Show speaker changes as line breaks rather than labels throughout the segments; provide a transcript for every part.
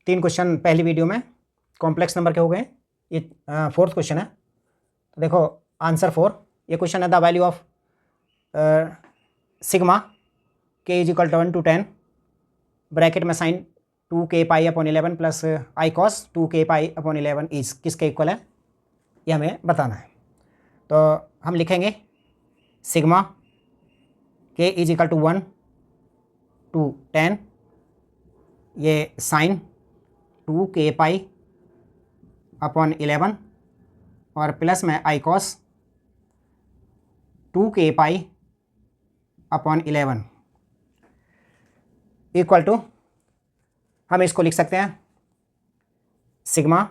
3 question पहली video में complex number के हो गए। ये 4th क्वेश्चन है। तो देखो आंसर 4, ये क्वेश्चन है the value of sigma k is equal to 1 to 10 bracket में sine 2k pi upon 11 plus i cos 2k pi upon 11 is किसके इक्वल है, ये हमें बताना है। तो हम लिखेंगे sigma k is equal to 1 to 10, ये साइन 2k पाई अपॉन 11 और प्लस में i cos 2k pi upon 11 equal to, हम इसको लिख सकते हैं sigma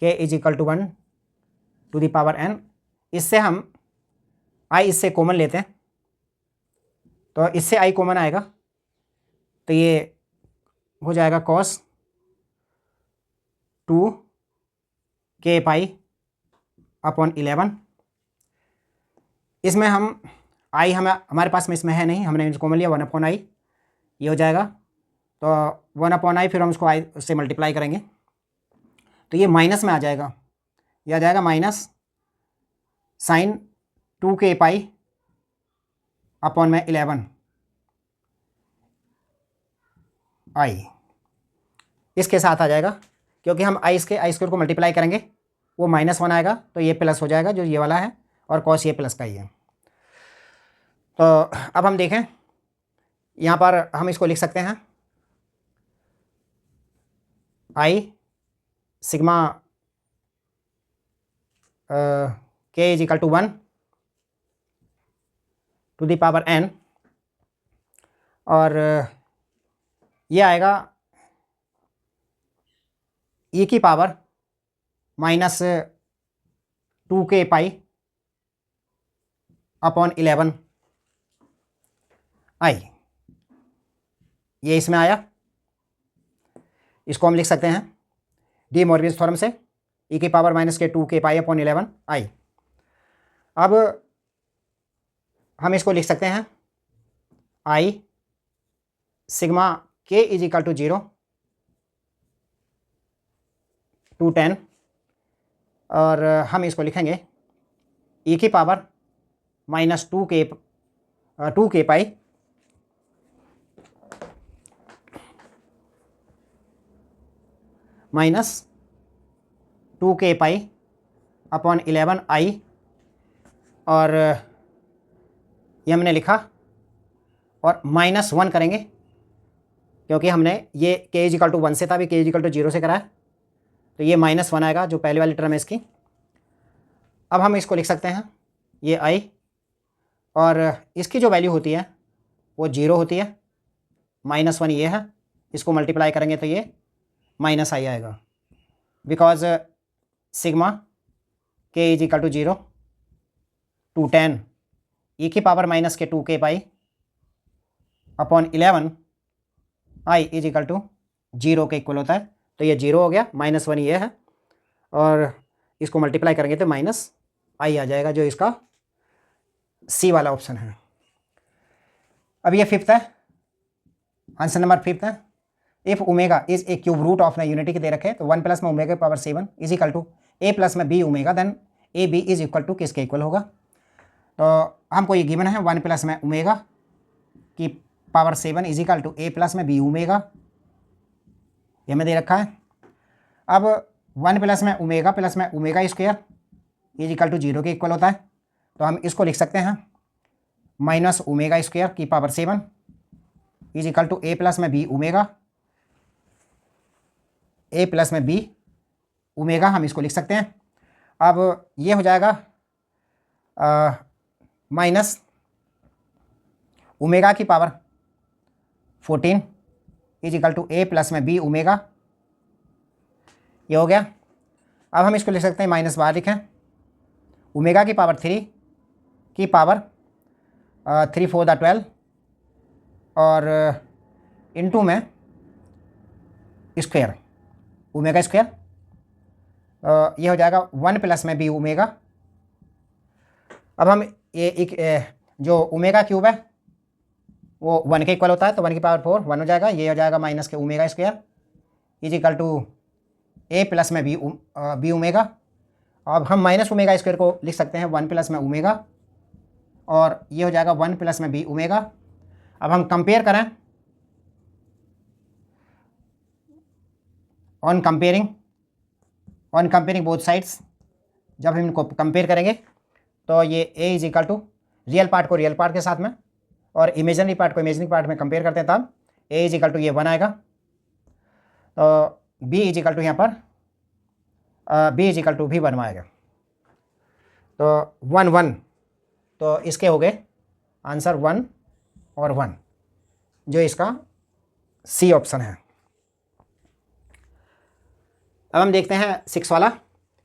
k is equal to 1 to the power n। इससे हम i इससे कॉमन लेते हैं, तो इससे i कॉमन आएगा तो ये हो जाएगा cos 2k पाई अपॉन 11। इसमें हम i हमारे पास में इसमें है नहीं, हमने कॉमन लिया 1 अपॉन i, ये हो जाएगा। तो 1 अपॉन i फिर हम उसको i से मल्टीप्लाई करेंगे तो ये माइनस में आ जाएगा, ये आ जाएगा minus sign 2k pi upon में 11 i, इसके साथ आ जाएगा क्योंकि हम i स्क्वायर को मल्टीप्लाई करेंगे वो -1 आएगा तो ये प्लस हो जाएगा जो ये वाला है और कॉस ये प्लस का ही है। तो अब हम देखें यहाँ पर हम इसको लिख सकते हैं i sigma k is equal to 1 to the power n और ये आएगा e की power minus 2k pi upon 11 i, ये इसमें आया। इसको हम लिख सकते हैं डी मॉर्गन्स थ्योरम से e की पावर माइनस के 2k पाई अपॉन 11 i। अब हम इसको लिख सकते हैं i sigma k is equal to 0 to 10 और हम इसको लिखेंगे e की power minus 2k pi minus 2k pi upon 11 i और ये हमने लिखा और -1 करेंगे क्योंकि हमने ये k इज इक्वल टू 1 से था, अभी k इज इक्वल टू 0 से करा है तो ये -1 आएगा जो पहले वाली टर्म है इसकी। अब हम इसको लिख सकते हैं ये i और इसकी जो वैल्यू होती है वो 0 होती है, -1 ये है, इसको मल्टीप्लाई करेंगे तो ये -i आएगा because sigma k is equal to 0 to 10 e की पावर माइनस के 2k pi upon 11 i is equal to 0 के इक्वल होता है तो ये 0 हो गया, -1 ये है और इसको मल्टीप्लाई करेंगे तो -i आ जाएगा जो इसका सी वाला ऑप्शन है। अब ये 5th है, आंसर नंबर 5th है। If omega is a cube root of ना यूनिटी के दे रखे तो 1 प्लस में ओमेगा की power 7 is equal to a plus में b omega, then A B is equal to किसके इक्वल होगा। तो हमको ये गिवन है 1 प्लस में ओमेगा की power 7 is equal to a plus में b ओमेगा, ये हमें दे रखा है। अब 1 प्लस में omega square is equal to 0 के इक्वल होता है तो हम इसको लिख सकते हैं माइनस ओमेगा स्क्वायर की power 7 is equal to a plus में b ओमेगा, a प्लस में b ओमेगा हम इसको लिख सकते हैं। अब ये हो जाएगा माइनस ओमेगा की power 14 is equal to a plus में b ओमेगा, ये हो गया। अब हम इसको लिख सकते हैं माइनस बाहर लिखें ओमेगा की पावर 3 की पावर 3 4 12 और इनटू में स्क्वायर ओमेगा स्क्वायर, ये हो जाएगा 1 प्लस में b ओमेगा। अब हम ये एक जो ओमेगा क्यूब है वो 1 के इक्वल होता है तो 1 की पावर 4 1 हो जाएगा, ये हो जाएगा माइनस के omega square is equal to A plus में बी ओमेगा। अब हम माइनस ओमेगा स्क्वायर को लिख सकते हैं 1 प्लस में ओमेगा, और ये हो जाएगा 1 प्लस में बी ओमेगा। अब हम कंपेयर करें, ऑन कंपेयरिंग बोथ साइड्स, जब हम इनको कंपेयर करेंगे तो ये a is equal to real part को रियल पार्ट के साथ में और इमेजनरी पार्ट को इमेजनरी पार्ट में कंपेयर करते हैं, तब ए इज इक्वल टू ये 1 आएगा। तो बी इज इक्वल टू यहाँ पर बी इज इक्वल टू भी 1 आएगा। तो 1 1, तो इसके हो गए आंसर 1 और 1, जो इसका सी ऑप्शन है। अब हम देखते हैं 6 वाला।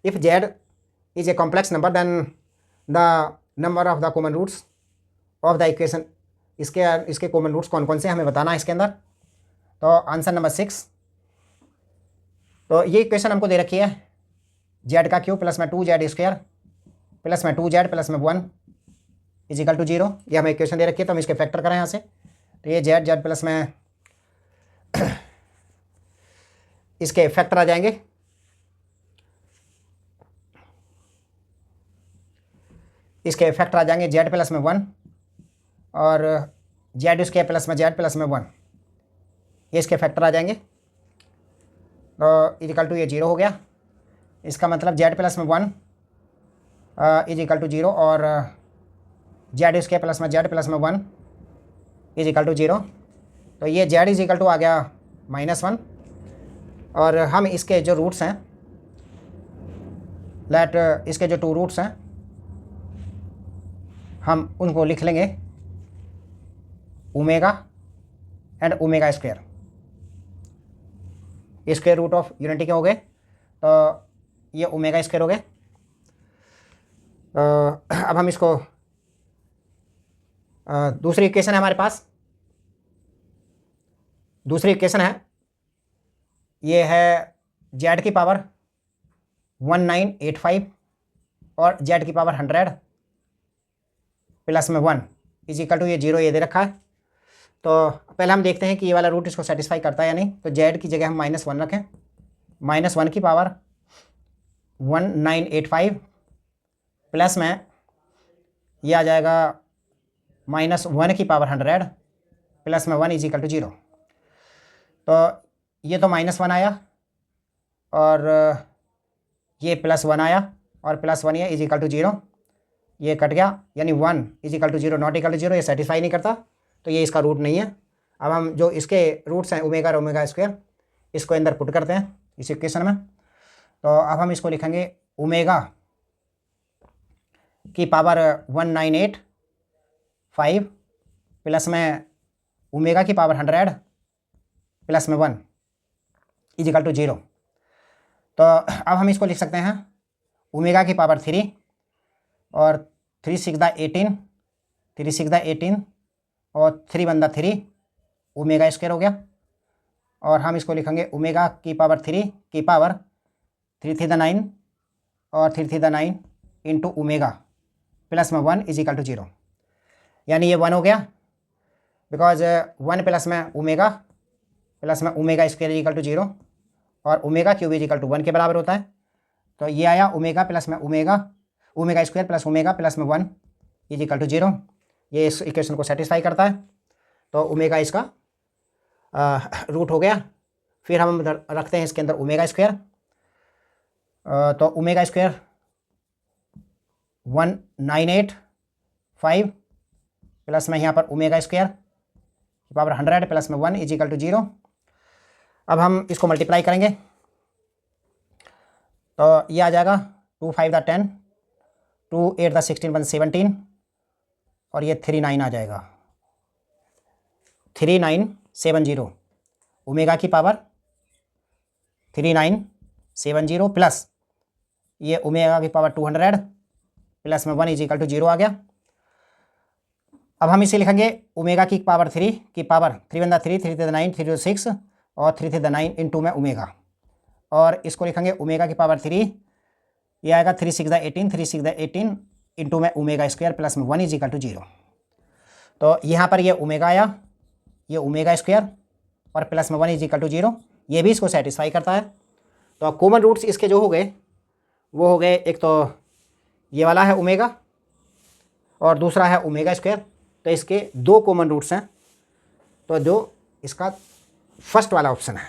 If Z is a complex number then the number of the common roots of the equation. इसके कॉमन रूट्स कौन कौन से हमें बताना है इसके अंदर। तो आंसर नंबर 6, तो ये इक्वेशन हमको दे रखी है जेड का क्यूब प्लस में 2z स्क्वायर प्लस में 2z प्लस में 1 इज इक्वल टू 0। ये हमें इक्वेशन दे रखी है, तो हम इसके फैक्टर करें यहाँ से। तो ये z प्लस में इसके फैक्टर आ जाएंगे, इसके फैक्टर आ जाएंगे z प्लस में 1 और z स्क्वायर प्लस में z प्लस में 1, ये इसके फैक्टर आ जाएंगे। तो इज इक्वल टू ये 0 हो गया। इसका मतलब z प्लस में 1 इज इक्वल टू 0 और z स्क्वायर प्लस में z प्लस में 1 इज इक्वल टू 0। तो ये z इज इक्वल टू आ गया -1, और हम इसके जो रूट्स हैं, इसके जो 2 रूट्स हैं हम उनको लिख लेंगे omega and omega square, square root of unity के हो गए। तो ये ओमेगा स्क्वायर हो गए। अब हम इसको दूसरी इक्वेशन है हमारे पास, दूसरी इक्वेशन है, ये है z की पावर 1985 और z की पावर 100 प्लस में 1 इज इक्वल टू ये 0, ये दे रखा है। तो पहले हम देखते हैं कि ये वाला रूट इसको सेटिस्फाई करता है या नहीं। तो z की जगह हम -1 रखें, -1 की पावर 1985 प्लस में ये आ जाएगा -1 की पावर 100 प्लस में 1 इज इक्वल टू 0। तो ये तो -1 आया और ये +1 आया और +1 ये इज इक्वल टू 0, ये कट गया, यानी 1 is equal to 0 not equal to 0, ये सेटिस्फाई नहीं करता, तो ये इसका रूट नहीं है। अब हम जो इसके रूट्स हैं ओमेगा और ओमेगा स्क्वायर, इसको अंदर पुट करते हैं इस इक्वेशन में। तो अब हम इसको लिखेंगे ओमेगा की पावर 1985 प्लस में ओमेगा की पावर 100 प्लस में 1 इज इक्वल टू 0। तो अब हम इसको लिख सकते हैं ओमेगा की पावर 3 और 3 6 18, 3 6 18 और 3 1 3 ओमेगा स्क्वायर हो गया। और हम इसको लिखेंगे ओमेगा की पावर 3 की पावर 3 3 9 और 3 3 9 इंटू ओमेगा प्लस में 1 इज इक्वल टू 0, यानी ये 1 हो गया, बिकॉज 1 प्लस में omega square is equal to 0 और omega cube is equal to 1 के बराबर होता है। तो ये आया ओमेगा प्लस में omega square plus omega plus में 1 इज इक्वल टू 0, ये इस इक्वेशन को सेटिस्फाई करता है। तो ओमेगा इसका रूट हो गया। फिर हम रखते हैं इसके अंदर ओमेगा स्क्वायर। तो ओमेगा स्क्वायर 1985 प्लस में यहाँ पर ओमेगा स्क्वायर की पावर 100 प्लस में 1 इज इक्वल टू 0। अब हम इसको मल्टीप्लाई करेंगे तो ये आ जाएगा 2 5 10, 2 8 16 1 17 और ये 3 9 आ जाएगा, 3970 ओमेगा की पावर 3970 प्लस ये ओमेगा की पावर 200 प्लस में 1 इज इक्वल टू 0 आ गया। अब हम इसे लिखेंगे ओमेगा की पावर 3 की पावर 3 1 3 3 9 3 6 और 3 3 9 इंटू में ओमेगा, और इसको लिखेंगे ओमेगा की पावर 3, ये आएगा 3 6 18 3 6 18 इंटू में ओमेगा स्क्वायर प्लस में 1 इज इक्वल टू 0। तो यहाँ पर ये ओमेगा आया, ये ओमेगा स्क्वायर और प्लस में 1 इज इक्वल टू 0, ये भी इसको सेटिस्फाई करता है। तो कॉमन रूट्स इसके जो हो गए वो हो गए, एक तो ये वाला है ओमेगा और दूसरा है ओमेगा स्क्वायर। तो इसके 2 कॉमन रूट्स हैं। तो जो इसका फर्स्ट वाला ऑप्शन है